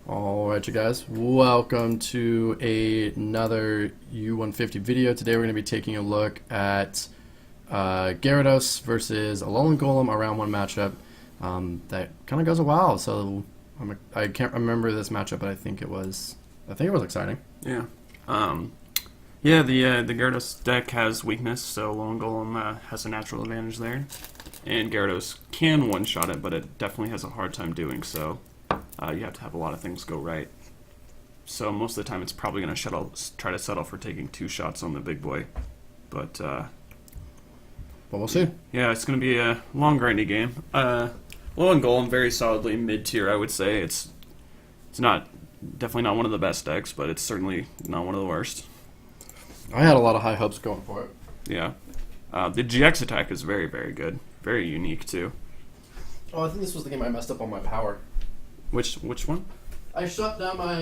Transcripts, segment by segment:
Alright, you guys, welcome to another U150 video. Today we're going to be taking a look at Gyarados versus Alolan Golem, a round one matchup that kind of goes a while. So I can't remember this matchup, but I think it was exciting. Yeah. The Gyarados deck has weakness, so Alolan Golem has a natural advantage there. And Gyarados can one-shot it, but it definitely has a hard time doing so. You have to have a lot of things go right. So most of the time it's probably going to try to settle for taking 2 shots on the big boy. But we'll see. Yeah, it's going to be a long, grindy game. Alolan Golem, very solidly mid-tier, I would say. It's definitely not one of the best decks, but it's certainly not one of the worst. I had a lot of high hopes going for it. Yeah. The GX attack is very, very good. Very unique, too. Oh, I think this was the game I messed up on my power. Which one? I shut down my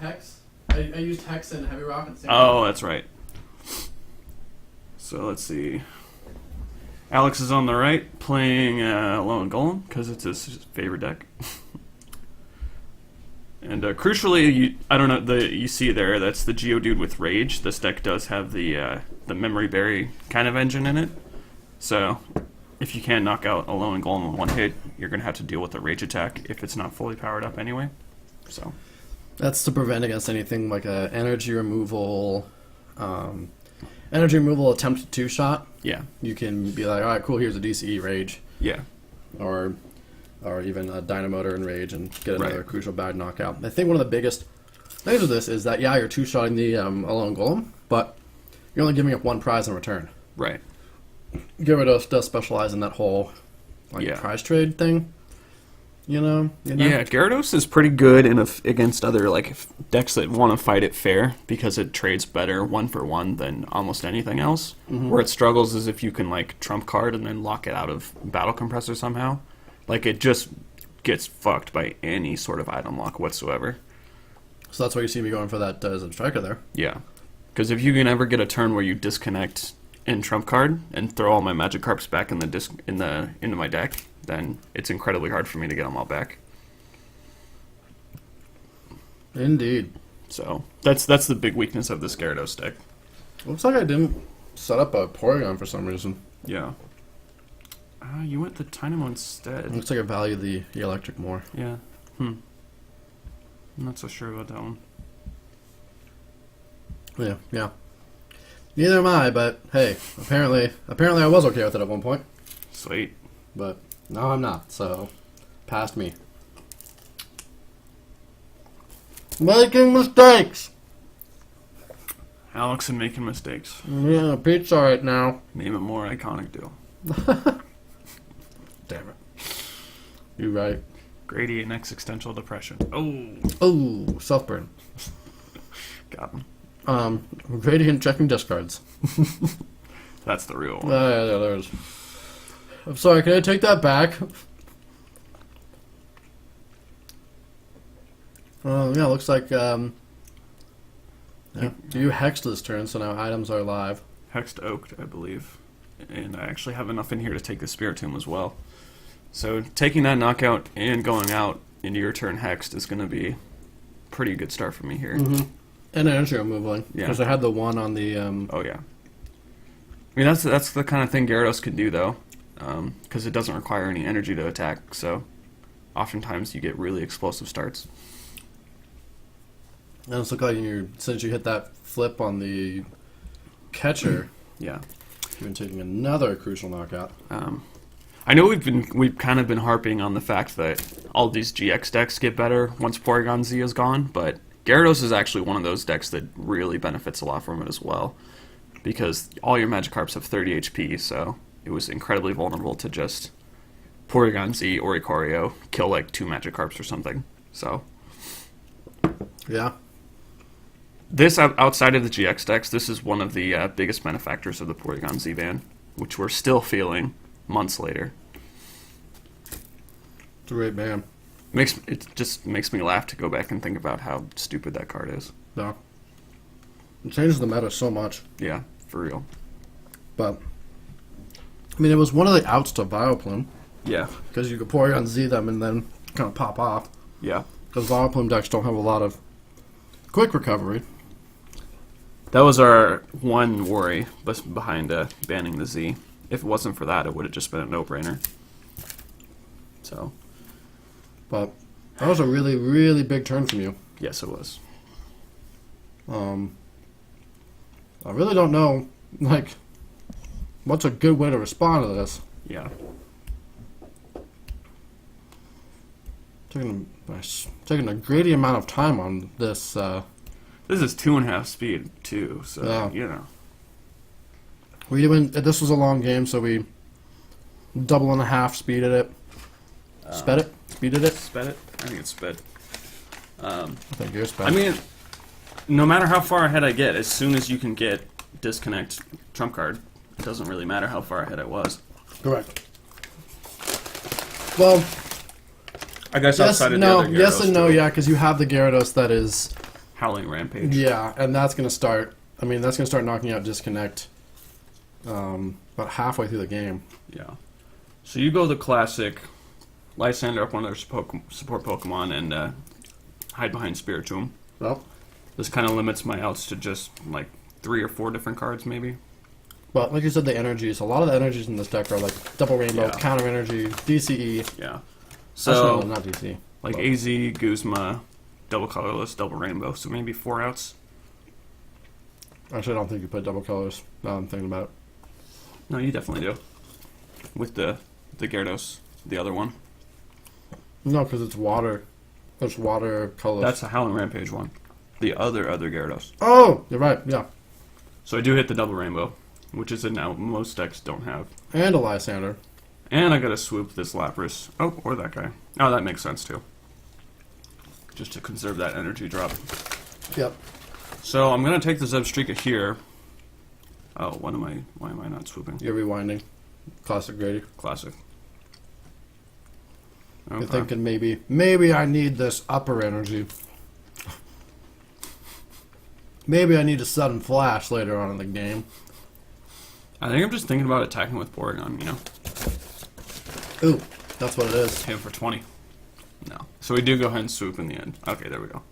Hex. I used Hex and Heavy Rock at the same time. Oh, that's right. So let's see. Alex is on the right, playing Alolan Golem, because it's his favorite deck. And crucially, I don't know, you see there, that's the Geodude with Rage. This deck does have the Memory Berry kind of engine in it. So if you can't knock out Alolan Golem in one hit, you're going to have to deal with the Rage attack if it's not fully powered up anyway. So that's to prevent against anything like a energy removal attempt to 2-shot. Yeah. You can be like, all right, cool, here's a DCE Rage. Yeah. Or even a Dynamotor and Rage and get another crucial bad knockout. I think one of the biggest things of this is that, yeah, you're 2-shotting the Alolan Golem, but you're only giving up 1 prize in return. Right. Gyarados does specialize in that whole prize trade thing. You know? Yeah, Gyarados is pretty good against other decks that want to fight it fair because it trades better 1-for-1 than almost anything else. Mm-hmm. Where it struggles is if you can trump card and then lock it out of Battle Compressor somehow. It just gets fucked by any sort of item lock whatsoever. So that's why you see me going for that Zen Striker there. Yeah, because if you can ever get a turn where you disconnect in trump card and throw all my Magikarps back into my deck, then it's incredibly hard for me to get them all back. Indeed. So that's the big weakness of this Gyarados deck. Looks like I didn't set up a Porygon for some reason. Yeah. You went the Dynamo instead. Looks like I value the electric more. Yeah. I'm not so sure about that one. Yeah. Neither am I, but hey, apparently I was okay with it at one point. Sweet. But now I'm not, so past me. Making mistakes! Alex and making mistakes. Yeah, Pete's alright now. Name a more iconic duo. Damn it. You're right. Gradient existential depression. Oh, self-burn. Got him. Gradient checking discards. That's the real one. Yeah, there is. I'm sorry, can I take that back? Yeah, looks like, you hexed this turn, so now items are live. Hexed Oaked, I believe. And I actually have enough in here to take the Spiritomb as well. So taking that knockout and going out into your turn hexed is going to be a pretty good start for me here. Mm-hmm. And energy removal, because I had the one on the... Oh, yeah. I mean, that's the kind of thing Gyarados can do, though, because it doesn't require any energy to attack, so oftentimes you get really explosive starts. And it's look like since you hit that flip on the catcher, yeah, you've been taking another crucial knockout. I know we've kind of been harping on the fact that all these GX decks get better once Porygon Z is gone, but Gyarados is actually one of those decks that really benefits a lot from it as well, because all your Magikarps have 30 HP, so it was incredibly vulnerable to just Porygon Z or Ikorio kill 2 Magikarps or something. So yeah. This, outside of the GX decks, this is one of the biggest benefactors of the Porygon Z ban, which we're still feeling months later. It's a great ban. It just makes me laugh to go back and think about how stupid that card is. Yeah. It changes the meta so much. Yeah, for real. But, I mean, it was one of the outs to Vileplume. Yeah. Because you could Porygon Z them and then kind of pop off. Yeah. Because Vileplume decks don't have a lot of quick recovery. That was our one worry behind banning the Z. If it wasn't for that, it would have just been a no-brainer. So, But that was a really, really big turn from you. yes, it was. I really don't know, like, what's a good way to respond to this. Yeah. Taking a great amount of time on this. This is 2.5 speed, too, so, Yeah. you know. This was a long game, so we 2.5 speeded it. Speeded it? Sped it? I think it's sped. I think you're sped. I mean, no matter how far ahead I get, as soon as you can get disconnect trump card, it doesn't really matter how far ahead I was. Correct. Well, I guess yes, outside of the no, other Gyarados, yes and no, too. yeah, because you have the Gyarados that is, Howling Rampage. yeah, and that's gonna start. I mean, that's gonna start knocking out disconnect. About halfway through the game. Yeah. So you go the classic, Lysander up one of their support Pokemon and hide behind Spiritomb. Well, This kind of limits my outs to just like 3 or 4 different cards, maybe. but like you said, the energies. A lot of the energies in this deck are like double rainbow, Yeah. counter energy, DCE. Yeah. So So not DCE. like but- AZ, Guzma, double colorless, double rainbow. So maybe 4 outs. Actually, I don't think you put double colors. Now I'm thinking about it. No, you definitely do. With the Gyarados, the other one. No, because it's water. There's water colors. That's the Howling Rampage one. The other Gyarados. Oh, you're right. Yeah, So I do hit the double rainbow, which is a now most decks don't have. and a Lysander. And I gotta swoop this Lapras. Oh, or that guy. Oh, that makes sense too. Just to conserve that energy drop. Yep. So I'm gonna take the Zebstrika here. Oh, why am I not swooping? You're rewinding. Classic Grady. Classic. You're Okay. thinking maybe I need this upper energy. Maybe I need a sudden flash later on in the game. I think I'm just thinking about attacking with Porygon, you know? Ooh, that's what it is. Hit him for 20. No. So we do go ahead and swoop in the end. Okay, there we go.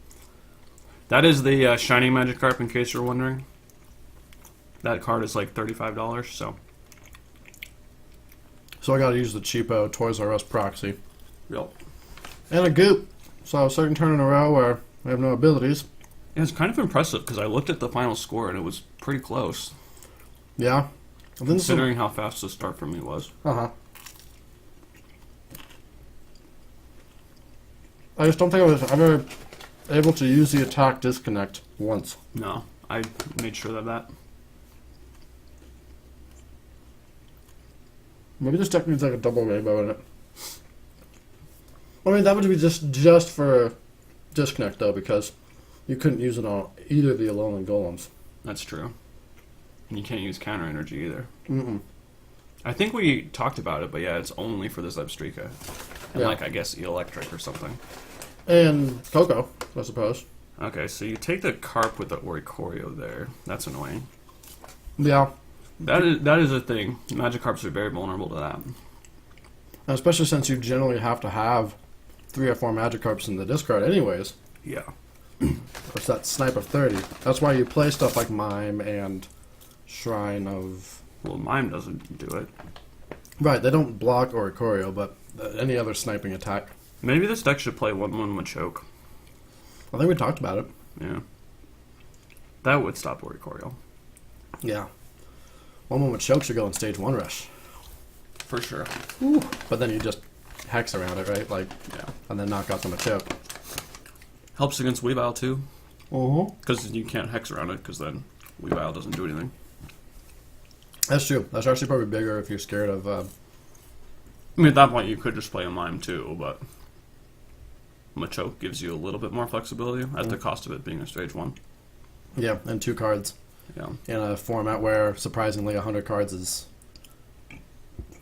That is the Shiny Magikarp, in case you're wondering. That card is like $35, so. So I gotta use the cheapo Toys R Us proxy. Real. And a goop. So a certain turn in a row where I have no abilities. Yeah, it's kind of impressive because I looked at the final score and it was pretty close, Yeah. I think considering how fast the start for me was. Uh-huh. I just don't think I was ever able to use the attack disconnect once. No, I made sure of that. Maybe this deck needs like a double rainbow in it. I mean, that would be just for disconnect though, because you couldn't use it on either of the Alolan Golems. That's true. And you can't use counter energy either. Mm-mm. I think we talked about it, but yeah, it's only for the Zebstrika. And Yeah. like, I guess, Electric or something. And Coco, I suppose. Okay, so you take the Carp with the Oricorio there. That's annoying. Yeah. That is a thing. Magikarps are very vulnerable to that. And especially since you generally have to have 3 or 4 Magikarps in the discard anyways. Yeah. It's that snipe of 30. That's why you play stuff like Mime and Shrine of... Well, Mime doesn't do it. Right, they don't block Oricorio, but any other sniping attack. Maybe this deck should play 1/1 Machoke. I think we talked about it. Yeah. That would stop Oricorio. Yeah. One moment choke should go in stage 1 rush. For sure. Ooh. But then you just hex around it, right? Like, Yeah. and then knock out the Machoke. Helps against Weavile too. Uh-huh. Because you can't hex around it, because then Weavile doesn't do anything. That's true. That's actually probably bigger if you're scared of... I mean, at that point, you could just play a Mime too, but Machoke gives you a little bit more flexibility at the cost of it being a stage 1. yeah, and 2 cards. Yeah. In a format where, surprisingly, 100 cards is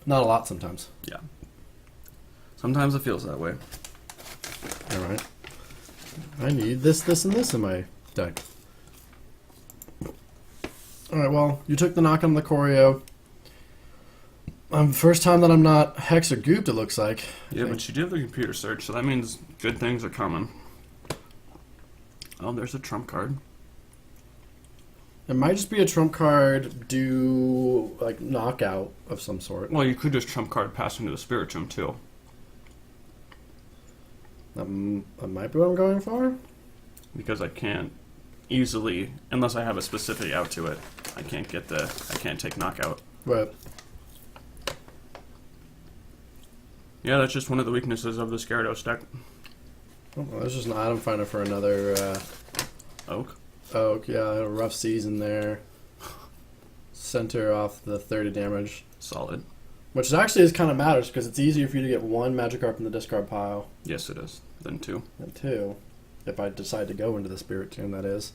not a lot sometimes. Yeah. Sometimes it feels that way. Alright. I need this, and this in my deck. Alright, well, you took the knock on the Choreo. First time that I'm not Hex or Gooped, it looks like. Yeah, but you do have the computer search, so that means good things are coming. Oh, there's a trump card. It might just be a trump card, do like knockout of some sort. Well, you could just trump card pass into the Spiritomb too. That might be what I'm going for. Because I can't easily, unless I have a specific out to it, I can't take knockout. But Yeah, that's just one of the weaknesses of the Gyarados deck. oh, there's just an item finder for another Oak. Oak. Yeah, a rough season there. Center off the 30 damage. Solid. Which actually is kind of matters because it's easier for you to get one Magikarp in the discard pile Yes, it is. Then two. than two. If I decide to go into the Spiritomb, that is.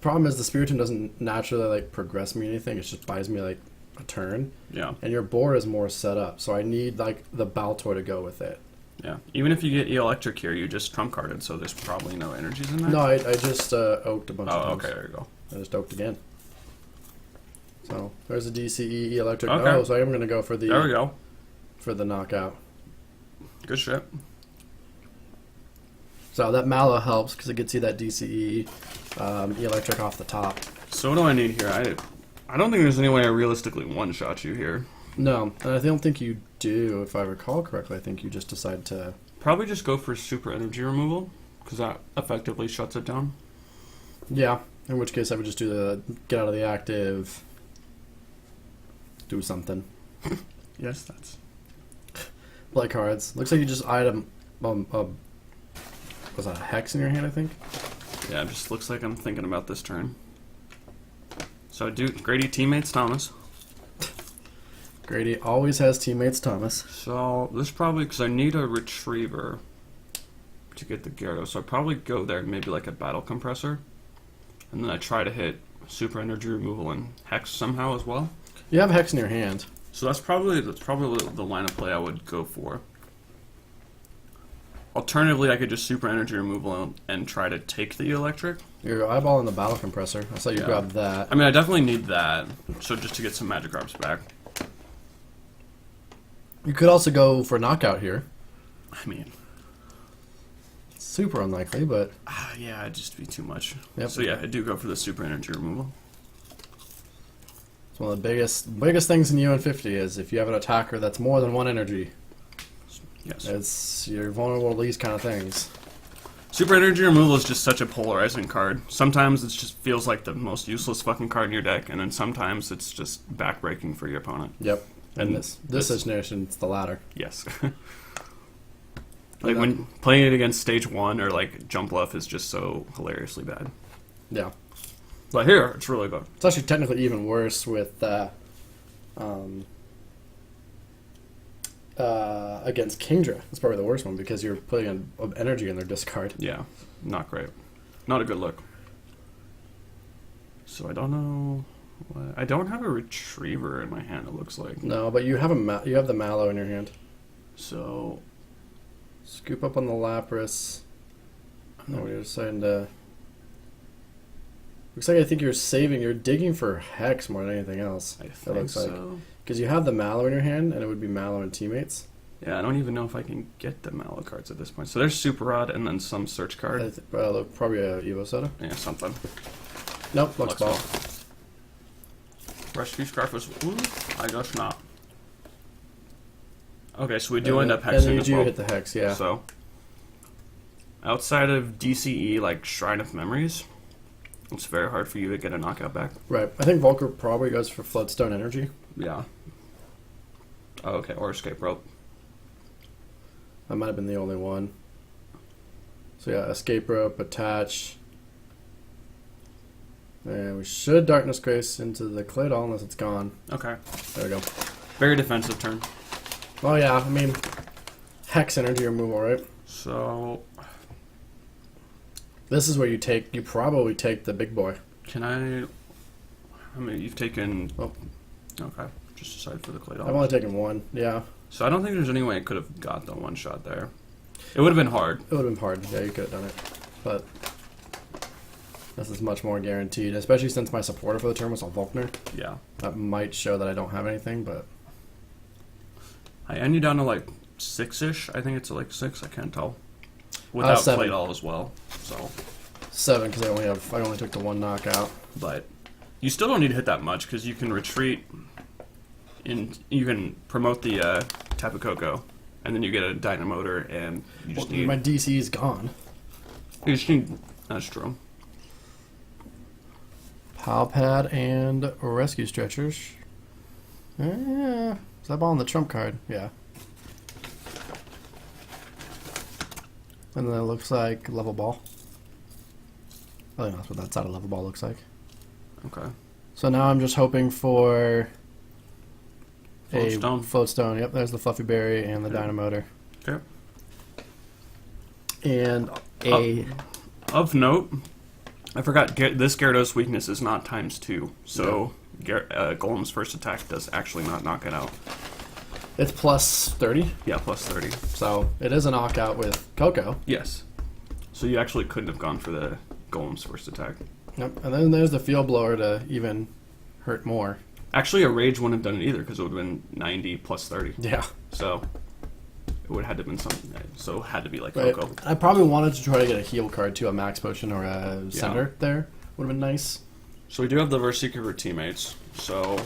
Problem is the Spiritomb doesn't naturally like progress me anything. It just buys me like a turn. Yeah. And your board is more set up, so I need like the Baltoy to go with it. Yeah. Even if you get Electric here, you just trump carded, so there's probably no energies in there. No, I just oaked a bunch of Oh, times. okay, there you go. I just oaked again. So there's a DCE Electric. Okay. Oh, so I'm gonna go for the There we go. for the knockout. Good shit. So that Mallow helps because it gets you that DCE Electric off the top. So what do I need here? I don't think there's any way I realistically one-shot you here. No, and I don't think you do. If I recall correctly, I think you just decide to. Probably just go for super energy removal, because that effectively shuts it down. Yeah, in which case I would just do the get out of the active, do something. Yes, that's... Play cards. Looks like you just item. Was that a Hex in your hand, I think? Yeah, it just looks like I'm thinking about this turn. So I do Grady teammates Thomas. Grady always has teammates Thomas. So this probably, because I need a retriever to get the Gyarados, so I probably go there, maybe like a battle compressor, and then I try to hit super energy removal and Hex somehow as well. You have Hex in your hand. So that's probably the line of play I would go for. Alternatively, I could just super energy removal and try to take the electric. You're eyeballing the battle compressor. I saw you Yeah. grab that. I mean, I definitely need that, so just to get some Magikarps back. You could also go for knockout here. I mean, Super unlikely, but yeah, it'd just be too much. Yep. So yeah, I do go for the super energy removal. it's one of the biggest things in U150 is if you have an attacker that's more than one energy, Yes. you're vulnerable to these kind of things. Super energy removal is just such a polarizing card. Sometimes it just feels like the most useless fucking card in your deck, and then sometimes it's just backbreaking for your opponent. Yep. And And this situation, it's the latter. Yes. Like when playing it against stage 1 or like Jump Bluff is just so hilariously bad. Yeah. But here, it's really good. It's actually technically even worse with against Kingdra. It's probably the worst one because you're putting energy in their discard. Yeah, not great. Not a good look. So I don't know. I don't have a retriever in my hand, it looks like. No, but you have you have the Mallow in your hand. So Scoop up on the Lapras. No, you're deciding to. Looks like I think you're digging for Hex more than anything else. I It think looks like. so. Because you have the Mallow in your hand, and it would be Mallow and teammates. Yeah, I don't even know if I can get the Mallow cards at this point. So there's Super Rod and then some search card. Probably a Evo Soda. Yeah, something. Nope, Lux Ball. Rescue Scarf was... Ooh, I guess not. Okay, so we do end up hexing and you as do well. hit the Hex, yeah. So, outside of DCE, like Shrine of Memories, it's very hard for you to get a knockout back. Right. I think Volker probably goes for Floodstone Energy. Yeah. Oh, okay, or Escape Rope. That might have been the only one. So yeah, Escape Rope, Attach. And we should Darkness Grace into the Claydol unless it's gone. Okay. There we go. Very defensive turn. Oh yeah, I mean, Hex Energy removal, right? So, This is where you probably take the big boy. can I mean, you've taken... Oh. Okay, just decide for the Claydol. I've only taken one, yeah. So I don't think there's any way I could have got the one shot there. It would have been hard. It would have been hard. Yeah, you could have done it. But this is much more guaranteed, especially since my supporter for the turn was a Volkner. Yeah. That might show that I don't have anything, but I end you down to like 6-ish. I think it's like 6. I can't tell. Without 7. Claydol as well. So 7 because I only took the 1 knockout. But you still don't need to hit that much because you can retreat, and you can promote the Tapu Koko, and then you get a Dynamotor, and you just need... My DC is gone. You just need... That's true. Pal Pad and Rescue Stretchers. Is that ball on the trump card? Yeah. And then it looks like level ball. I think that's what that side of level ball looks like. Okay. So now I'm just hoping for Floatstone. Floatstone. Yep, there's the Fluffy Berry and the Dynamotor. Okay. And a... Of note, I forgot, this Gyarados weakness is not ×2, so Golem's first attack does actually not knock it out. It's plus 30? Yeah, plus 30. So it is a knockout with Coco. Yes. So you actually couldn't have gone for the Golem's first attack. Yep, and then there's the Field Blower to even hurt more. Actually, a Rage wouldn't have done it either because it would have been 90 plus 30. Yeah. So it would have had to have been something. So it had to be like Right. Coco. I probably wanted to try to get a heal card too, a Max Potion or a Center there. Would have been nice. So we do have the Verseeker for teammates. So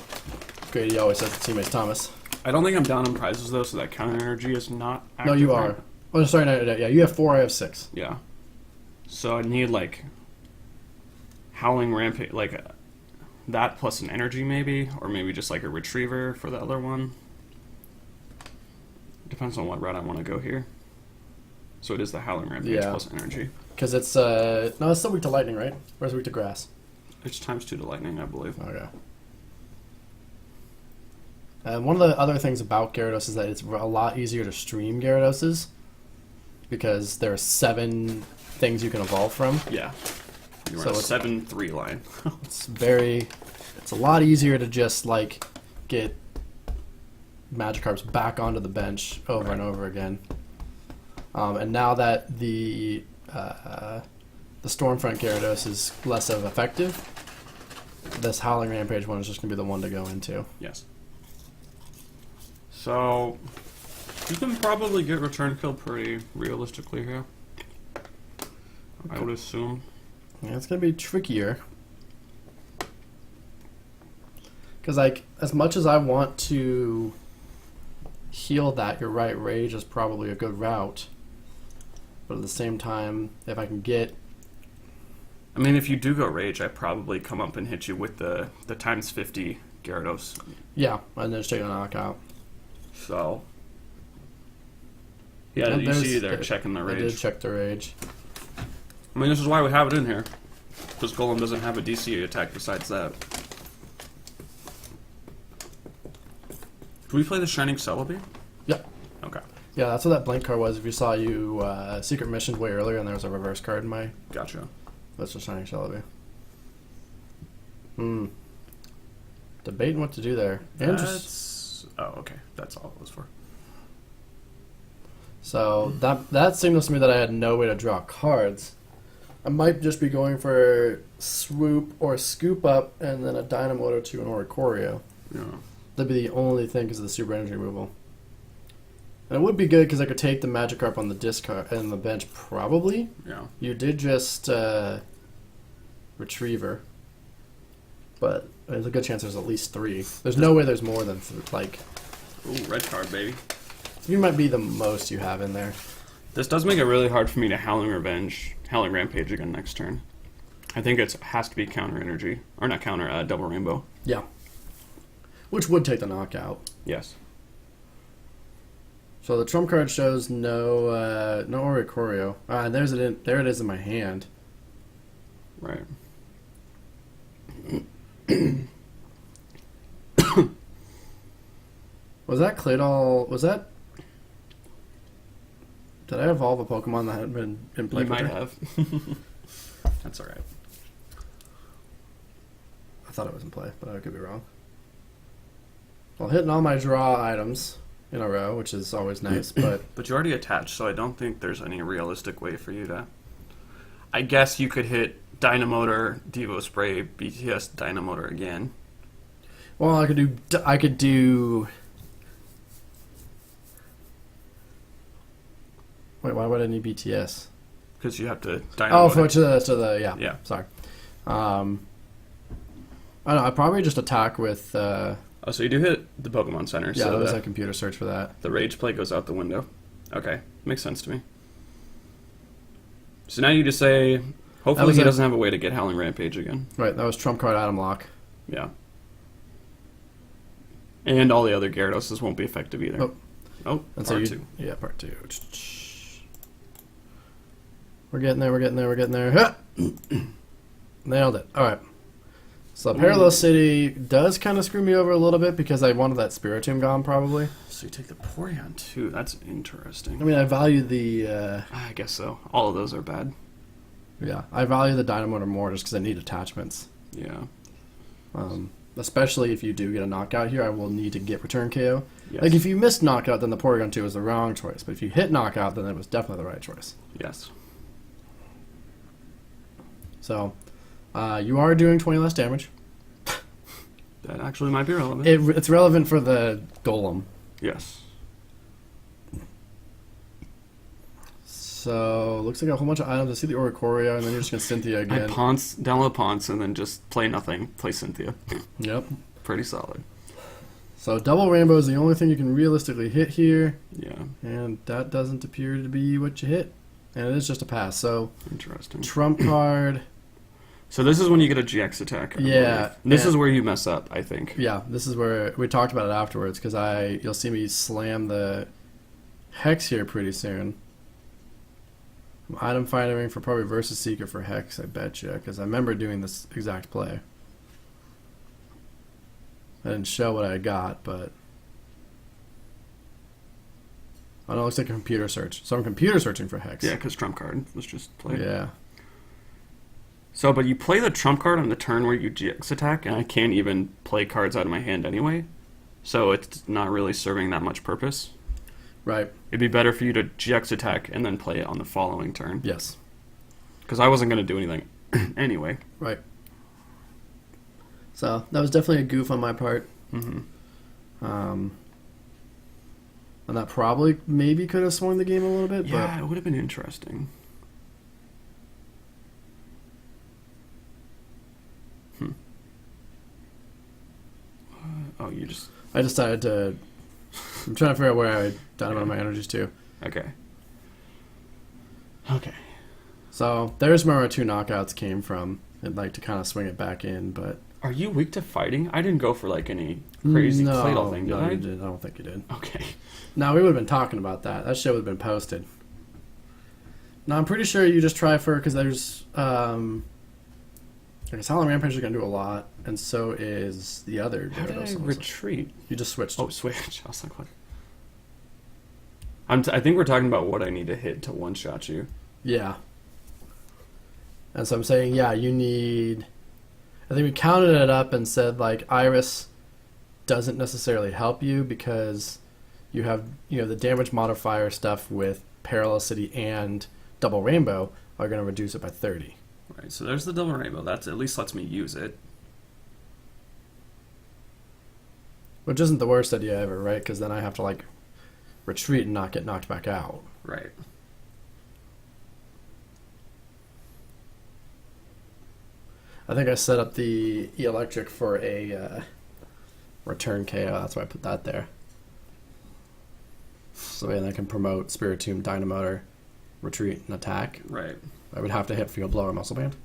Grady always says the teammates Thomas. I don't think I'm down on prizes though, so that counter energy is not active. No, you right? are. Oh, sorry, no, yeah, you have 4, I have 6. Yeah. So I need like Howling Rampage, like that plus an energy maybe, or maybe just like a Retriever for the other one. Depends on what route I want to go here. So it is the Howling Rampage plus energy. Because it's, no, it's still weak to lightning, right? Or is it weak to grass? It's ×2 to lightning, I believe. Okay. And one of the other things about Gyarados is that it's a lot easier to stream Gyaradoses because there are 7 things you can evolve from. Yeah. You're So on a it's 7-3 line. It's a lot easier to just like get Magikarps back onto the bench over and over again. And now that the Stormfront Gyarados is less of effective, this Howling Rampage one is just going to be the one to go into. Yes. So you can probably get return kill pretty realistically here. I would assume. Yeah, it's going to be trickier. Because, like, as much as I want to heal that, you're right, Rage is probably a good route. But at the same time, if I can get... I mean, if you do go Rage, I probably come up and hit you with the ×50 Gyarados. Yeah, and then just take a knockout. So... Yeah, And you see they're checking the I Rage. did check the Rage. I mean, this is why we have it in here. Because Golem doesn't have a DC attack besides that. Do we play the Shining Celebi? Yeah. Okay. Yeah, that's what that blank card was. If you saw you secret missioned way earlier and there was a reverse card in my... Gotcha. That's just Shining Celebi. Debating what to do there. Oh, okay. That's all it was for. So that signals to me that I had no way to draw cards. I might just be going for Swoop or Scoop Up and then a Dynamotor to an Oricorio. Yeah. That'd be the only thing because of the Super Energy removal. And it would be good because I could take the Magikarp on the discard and the bench probably. Yeah. You did just Retriever. But there's a good chance there's at least 3. There's no way there's more than like... Ooh, red card, baby. You might be the most you have in there. This does make it really hard for me to Howling Rampage again next turn. I think it has to be counter energy. Or not counter, double rainbow. Yeah. Which would take the knockout. Yes. So the trump card shows no Oricorio. There it is in my hand. Right. Was that Claydol? Was that? Did I evolve a Pokemon that hadn't been in play? You might have. That's alright. I thought it was in play, but I could be wrong. Well, hitting all my draw items in a row, which is always nice, but... But you already attached, so I don't think there's any realistic way for you to... I guess you could hit Dynamotor, Devo Spray, BTS Dynamotor again. Well, I could do... Wait, why would I need BTS? because you have to Oh, dynamo. to the yeah. Yeah. Sorry. I don't know. I probably just attack with. Oh, so you do hit the Pokemon Center. Yeah, so that was a computer search for that. the Rage Play goes out the window. Okay, makes sense to me. So now you just say, hopefully he doesn't have a way to get Howling Rampage again. Right, that was trump card item lock. Yeah. And all the other Gyaradoses won't be effective either. Oh. Oh, And part so two. Yeah, part two. We're getting there, we're getting there, we're getting there. Ha! Nailed it. Alright. So Parallel City does kind of screw me over a little bit because I wanted that Spiritomb gone, probably. So you take the Porygon too. That's interesting. I mean, I value the... I guess so. All of those are bad. yeah, I value the Dynamotor more just because I need attachments. Yeah. Especially if you do get a knockout here, I will need to get return KO. Yes. Like, if you missed knockout, then the Porygon 2 was the wrong choice. But if you hit knockout, then it was definitely the right choice. Yes. So, you are doing 20 less damage. That actually might be relevant. It's relevant for the Golem. Yes. So, looks like a whole bunch of items. I see the Oricorio, and then you're just going to Cynthia I again. download Ponce, and then just play nothing. Play Cynthia. Yep. Pretty solid. So, Double Rainbow is the only thing you can realistically hit here. Yeah. And that doesn't appear to be what you hit. And it is just a pass. So, Interesting. Trump card. So this is when you get a GX attack. I Yeah, believe. This yeah. is where you mess up, I think. Yeah, this is where we talked about it afterwards because you'll see me slam the Hex here pretty soon. Item finding for probably Versus Seeker for Hex, I bet you, because I remember doing this exact play. I didn't show what I got, but I know it looks like a computer search. So I'm computer searching for Hex. Yeah, because trump card was just played. Yeah. So, but you play the trump card on the turn where you GX attack, and I can't even play cards out of my hand anyway. So it's not really serving that much purpose. Right. It'd be better for you to GX attack and then play it on the following turn. Yes. Because I wasn't going to do anything anyway. Right. So that was definitely a goof on my part. Mm-hmm. And that probably maybe could have swung the game a little bit. Yeah, it would have been interesting. Oh, you just... I decided to... I'm trying to figure out where I dynamite my energies to. Okay. Okay. So there's where my two knockouts came from. I'd like to kind of swing it back in, but... Are you weak to fighting? I didn't go for like any crazy Claydol thing, did no, I? you didn't. I don't think you did. Okay. No, we would have been talking about that. That shit would have been posted. No, I'm pretty sure you just try for... Because there's... I guess Howling Rampage is going to do a lot, and so is the other. How did I retreat? You just switched. Oh, switch. I was like, what? I think we're talking about what I need to hit to one-shot you. Yeah. And so I'm saying, yeah, you need... I think we counted it up and said, like, Iris doesn't necessarily help you because you have, the damage modifier stuff with Parallel City and Double Rainbow are going to reduce it by 30. Right, so there's the double rainbow. That at least lets me use it. Which isn't the worst idea ever, right? Because then I have to, like, retreat and not get knocked back out. Right. I think I set up the E-Electric for a return KO. That's why I put that there. So then I can promote Spiritomb, Dynamotor, retreat, and attack. Right. I would have to hit Field Blow or Muscle Band.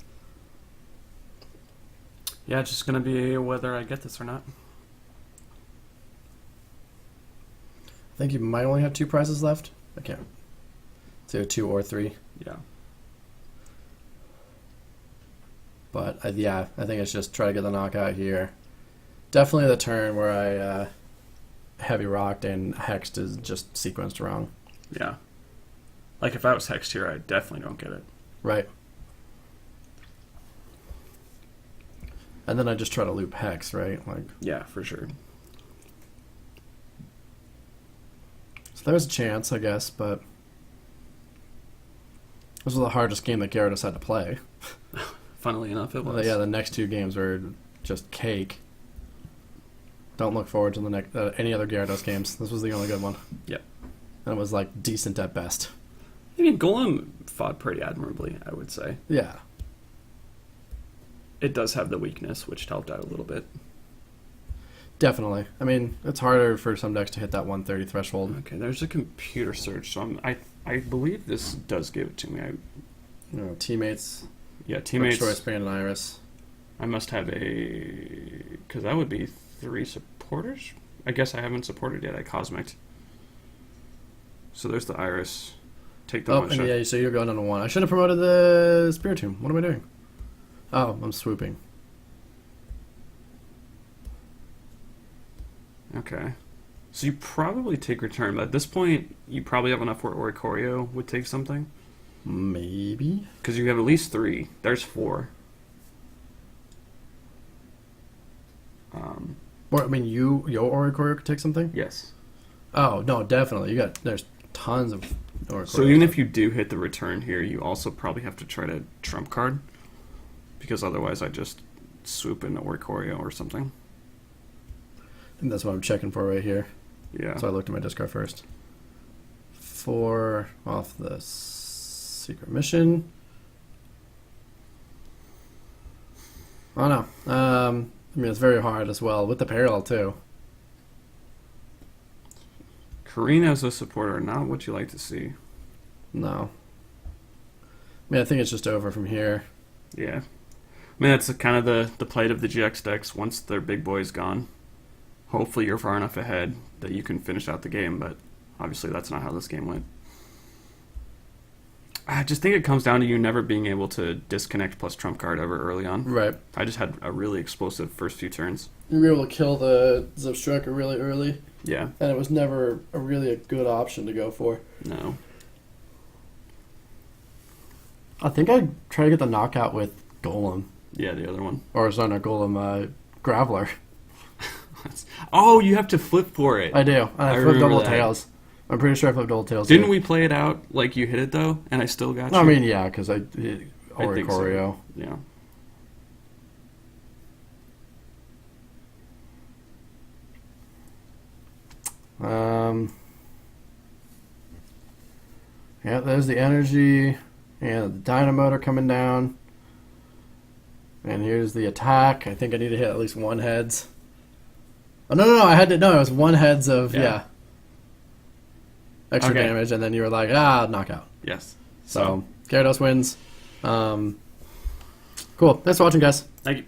Yeah, it's just going to be whether I get this or not. I think you might only have 2 prizes left. I can't. It's either 2 or 3. Yeah. But, I think it's just try to get the knockout here. Definitely the turn where I heavy rocked and hexed is just sequenced wrong. Yeah. Like, if I was hexed here, I definitely don't get it. Right. And then I just try to loop hex, right? Like, yeah, for sure. so there's a chance, I guess, but this was the hardest game that Gyarados had to play. Funnily enough, it was. Yeah, the next 2 games were just cake. Don't look forward to the next any other Gyarados games. This was the only good one. Yep. And it was like decent at best. I mean, Golem fought pretty admirably, I would say. Yeah. It does have the weakness, which helped out a little bit. Definitely. I mean, it's harder for some decks to hit that 130 threshold. Okay, there's a computer search, so I believe this does give it to me. Teammates. Yeah, teammates. Choice Band and Iris. I must have because that would be 3 supporters? I guess I haven't supported yet. I cosmicked. So there's the Iris. Take the one shot. Yeah, so you're going down to 1. I should have promoted the Spiritomb. What am I doing? Oh, I'm swooping. Okay. So you probably take return, but at this point, you probably have enough where Oricorio would take something. Maybe. Because you have at least 3. There's 4. Or, I mean, your Oricorio could take something? Yes. Oh, no, definitely. There's tons of Oricorio. So even if you do hit the return here, you also probably have to try to trump card. Because otherwise I just swoop in Oricorio or something. I think that's what I'm checking for right here. Yeah. So I looked at my discard first. 4 off the secret mission. Oh no. I mean, it's very hard as well, with the parallel too. Karina as a supporter, not what you like to see. No. I mean, I think it's just over from here. Yeah. I mean, that's kind of the plight of the GX decks once their big boy's gone. Hopefully you're far enough ahead that you can finish out the game, but obviously that's not how this game went. I just think it comes down to you never being able to disconnect plus trump card ever early on. Right. I just had a really explosive first few turns. You were able to kill the Zipstriker really early. Yeah. And it was never really a good option to go for. No. I think I'd try to get the knockout with Golem. Yeah, the other one. Or sorry, not Golem, Graveler. Oh, you have to flip for it. I do. And I flipped double tails. I'm pretty sure I flipped double tails. Didn't we play it out like you hit it, though? And I still got you? I mean, yeah, because I hit I think so. Oricorio. Yeah. Yeah, there's the energy. And the Dynamotor coming down. And here's the attack. I think I need to hit at least 1 heads. Oh, no, I had to... No, it was 1 heads of... Yeah. Extra damage, and then you were like, knockout. Yes. So Gyarados wins. Cool. Thanks for watching, guys. Thank you.